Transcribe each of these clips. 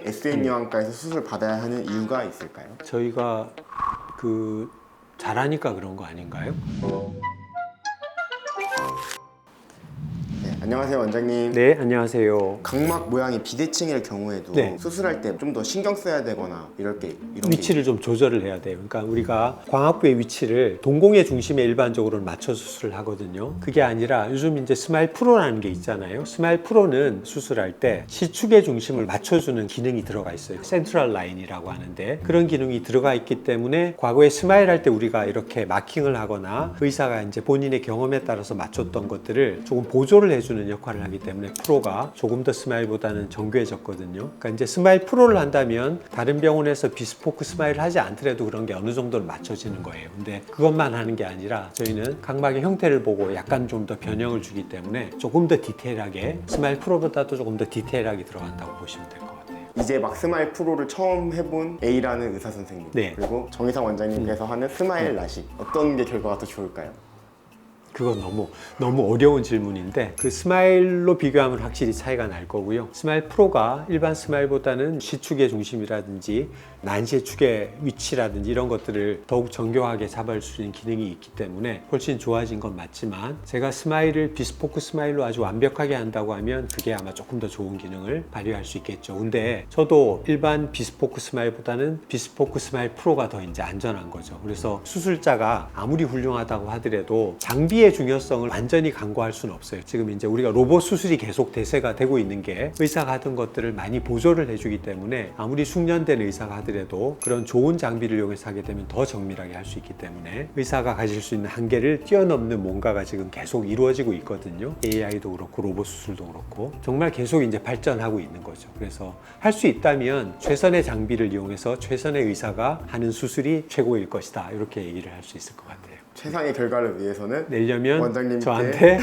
SN요양과에서 수술 받아야 하는 이유가 있을까요? 저희가 잘하니까 그런 거 아닌가요? 네, 안녕하세요 원장님. 네, 안녕하세요. 각막 모양이 비대칭일 경우에도 네. 수술할 때 좀 더 신경 써야 되거나 이런 게 위치를 좀 조절을 해야 돼요. 그러니까 우리가 광학부의 위치를 동공의 중심에 일반적으로는 맞춰 수술을 하거든요. 그게 아니라 요즘 이제 스마일 프로라는 게 있잖아요. 스마일 프로는 수술할 때 시축의 중심을 맞춰주는 기능이 들어가 있어요. 센트럴 라인이라고 하는데 그런 기능이 들어가 있기 때문에 과거에 스마일 할 때 우리가 이렇게 마킹을 하거나 의사가 이제 본인의 경험에 따라서 맞췄던 것들을 조금 보조를 해주는 역할을 하기 때문에 프로가 조금 더 스마일보다는 정교해졌거든요. 그러니까 이제 스마일 프로를 한다면 다른 병원에서 비스포크 스마일을 하지 않더라도 그런 게 어느 정도는 맞춰지는 거예요. 근데 그것만 하는 게 아니라 저희는 각막의 형태를 보고 약간 좀 더 변형을 주기 때문에 조금 더 디테일하게 스마일 프로보다도 조금 더 디테일하게 들어간다고 보시면 될 것 같아요. 이제 막 스마일 프로를 처음 해본 A라는 의사 선생님 네. 그리고 정의상 원장님께서 하는 스마일 라식 어떤 게 결과가 더 좋을까요? 그건 너무 어려운 질문인데 그 스마일로 비교하면 확실히 차이가 날 거고요. 스마일 프로가 일반 스마일보다는 시축의 중심이라든지 난시의 축의 위치라든지 이런 것들을 더욱 정교하게 잡을 수 있는 기능이 있기 때문에 훨씬 좋아진 건 맞지만 제가 스마일을 비스포크 스마일로 아주 완벽하게 한다고 하면 그게 아마 조금 더 좋은 기능을 발휘할 수 있겠죠. 근데 저도 일반 비스포크 스마일보다는 비스포크 스마일 프로가 더 이제 안전한 거죠. 그래서 수술자가 아무리 훌륭하다고 하더라도 장비의 중요성을 완전히 간과할 수는 없어요. 지금 이제 우리가 로봇 수술이 계속 대세가 되고 있는 게 의사가 하던 것들을 많이 보조를 해주기 때문에 아무리 숙련된 의사가 하더라도 그런 좋은 장비를 이용해서 하게 되면 더 정밀하게 할 수 있기 때문에 의사가 가질 수 있는 한계를 뛰어넘는 뭔가가 지금 계속 이루어지고 있거든요. AI도 그렇고 로봇 수술도 그렇고 정말 계속 이제 발전하고 있는 거죠. 그래서 할 수 있다면 최선의 장비를 이용해서 최선의 의사가 하는 수술이 최고일 것이다. 이렇게 얘기를 할 수 있을 것 같아요. 최상의 결과를 위해서는 내려면 원장님께 저한테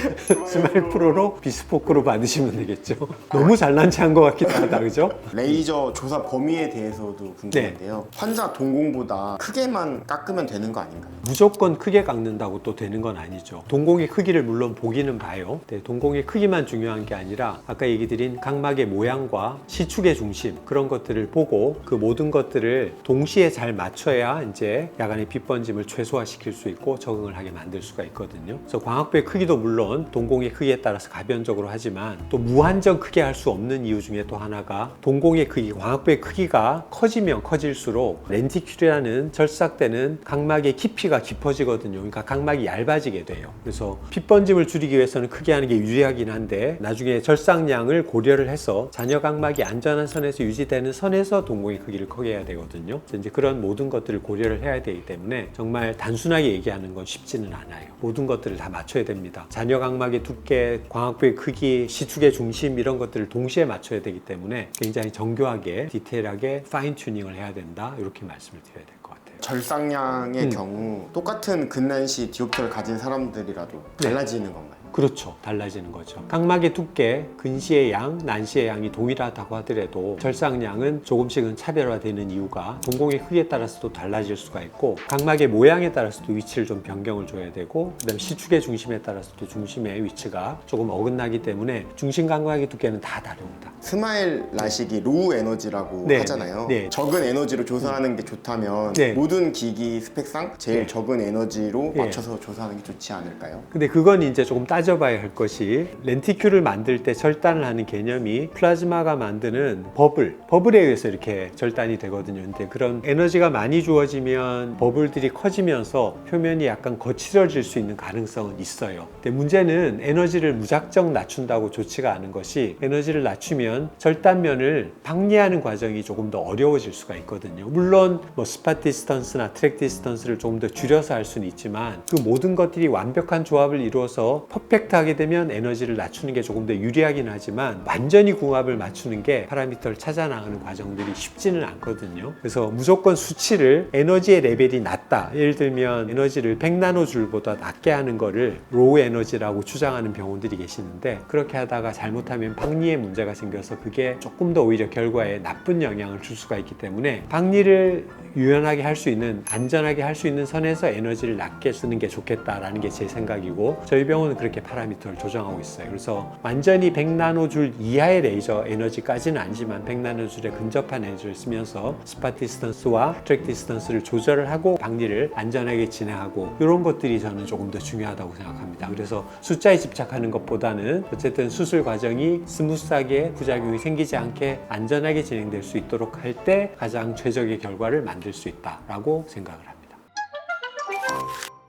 스마일 프로로 비스포크로 받으시면 되겠죠. 너무 잘난 체한 것 같기도 하다, 그죠? 레이저 조사 범위에 대해서도 궁금한데요. 환자 동공보다 크게만 깎으면 되는 거 아닌가요? 무조건 크게 깎는다고 또 되는 건 아니죠. 동공의 크기를 물론 보기는 봐요. 네, 동공의 크기만 중요한 게 아니라 아까 얘기 드린 각막의 모양과 시축의 중심 그런 것들을 보고 그 모든 것들을 동시에 잘 맞춰야 이제 야간의 빗번짐을 최소화시킬 수 있고 적응을 하게 만들 수가 있거든요. 그래서 광학부의 크기도 물론 동공의 크기에 따라서 가변적으로 하지만 또 무한정 크게 할 수 없는 이유 중에 또 하나가 동공의 크기, 광학부의 크기가 커지면 커질수록 렌티큘이라는 절삭되는 각막의 깊이가 깊어지거든요. 그러니까 각막이 얇아지게 돼요. 그래서 핏번짐을 줄이기 위해서는 크게 하는 게 유리하긴 한데 나중에 절삭량을 고려를 해서 잔여 각막이 안전한 선에서 유지되는 선에서 동공의 크기를 크게 해야 되거든요. 그래서 이제 그런 모든 것들을 고려를 해야 되기 때문에 정말 단순하게 얘기하는 건 쉽지는 않아요. 모든 것들을 다 맞춰야 됩니다. 잔여 각막의 두께, 광학부의 크기, 시축의 중심 이런 것들을 동시에 맞춰야 되기 때문에 굉장히 정교하게 디테일하게 파인 튜닝을 해야 된다. 이렇게 말씀을 드려야 될 것 같아요. 절삭량의 경우 똑같은 근난시 디옵트를 가진 사람들이라도 달라지는 건가요? 그렇죠. 달라지는 거죠. 각막의 두께, 근시의 양, 난시의 양이 동일하다고 하더라도 절삭량은 조금씩은 차별화되는 이유가 동공의 크기에 따라서도 달라질 수가 있고 각막의 모양에 따라서도 위치를 좀 변경을 줘야 되고 그다음 시축의 중심에 따라서도 중심의 위치가 조금 어긋나기 때문에 중심 각막의 두께는 다 다릅니다. 스마일 라식이 로우 에너지라고 네, 하잖아요. 네. 적은 에너지로 조사하는 게 좋다면 네. 모든 기기 스펙상 제일 네. 적은 에너지로 네. 맞춰서 조사하는 게 좋지 않을까요? 근데 그건 이제 조금 따져봐야 할 것이 렌티큘을 만들 때 절단을 하는 개념이 플라즈마가 만드는 버블에 의해서 이렇게 절단이 되거든요. 근데 그런 에너지가 많이 주어지면 버블들이 커지면서 표면이 약간 거칠어질 수 있는 가능성은 있어요. 근데 문제는 에너지를 무작정 낮춘다고 좋지가 않은 것이 에너지를 낮추면 절단면을 박리하는 과정이 조금 더 어려워질 수가 있거든요. 물론 뭐 스팟 디스턴스나 트랙 디스턴스를 조금 더 줄여서 할 수는 있지만 그 모든 것들이 완벽한 조합을 이루어서 퍼펙트하게 되면 에너지를 낮추는 게 조금 더 유리하긴 하지만 완전히 궁합을 맞추는 게 파라미터를 찾아 나가는 과정들이 쉽지는 않거든요. 그래서 무조건 수치를 에너지의 레벨이 낮다. 예를 들면 에너지를 100나노줄보다 낮게 하는 거를 로우 에너지라고 주장하는 병원들이 계시는데 그렇게 하다가 잘못하면 박리에 문제가 생겨서 그게 조금 더 오히려 결과에 나쁜 영향을 줄 수가 있기 때문에 박리를 유연하게 할 수 있는 안전하게 할 수 있는 선에서 에너지를 낮게 쓰는 게 좋겠다라는 게 제 생각이고 저희 병원은 그렇게 이렇게 파라미터를 조정하고 있어요. 그래서 완전히 100나노줄 이하의 레이저 에너지까지는 아니지만 100나노줄에 근접한 에너지를 쓰면서 스팟 디스턴스와 트랙 디스턴스를 조절을 하고 방리를 안전하게 진행하고 이런 것들이 저는 조금 더 중요하다고 생각합니다. 그래서 숫자에 집착하는 것보다는 어쨌든 수술 과정이 스무스하게 부작용이 생기지 않게 안전하게 진행될 수 있도록 할 때 가장 최적의 결과를 만들 수 있다라고 생각을 합니다.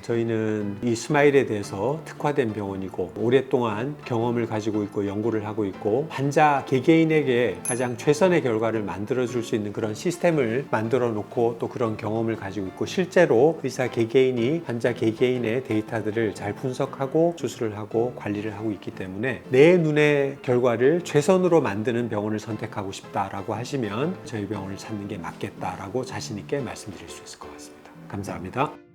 저희는 이 스마일에 대해서 특화된 병원이고 오랫동안 경험을 가지고 있고 연구를 하고 있고 환자 개개인에게 가장 최선의 결과를 만들어 줄 수 있는 그런 시스템을 만들어 놓고 또 그런 경험을 가지고 있고 실제로 의사 개개인이 환자 개개인의 데이터들을 잘 분석하고 수술을 하고 관리를 하고 있기 때문에 내 눈의 결과를 최선으로 만드는 병원을 선택하고 싶다라고 하시면 저희 병원을 찾는 게 맞겠다라고 자신 있게 말씀드릴 수 있을 것 같습니다. 감사합니다.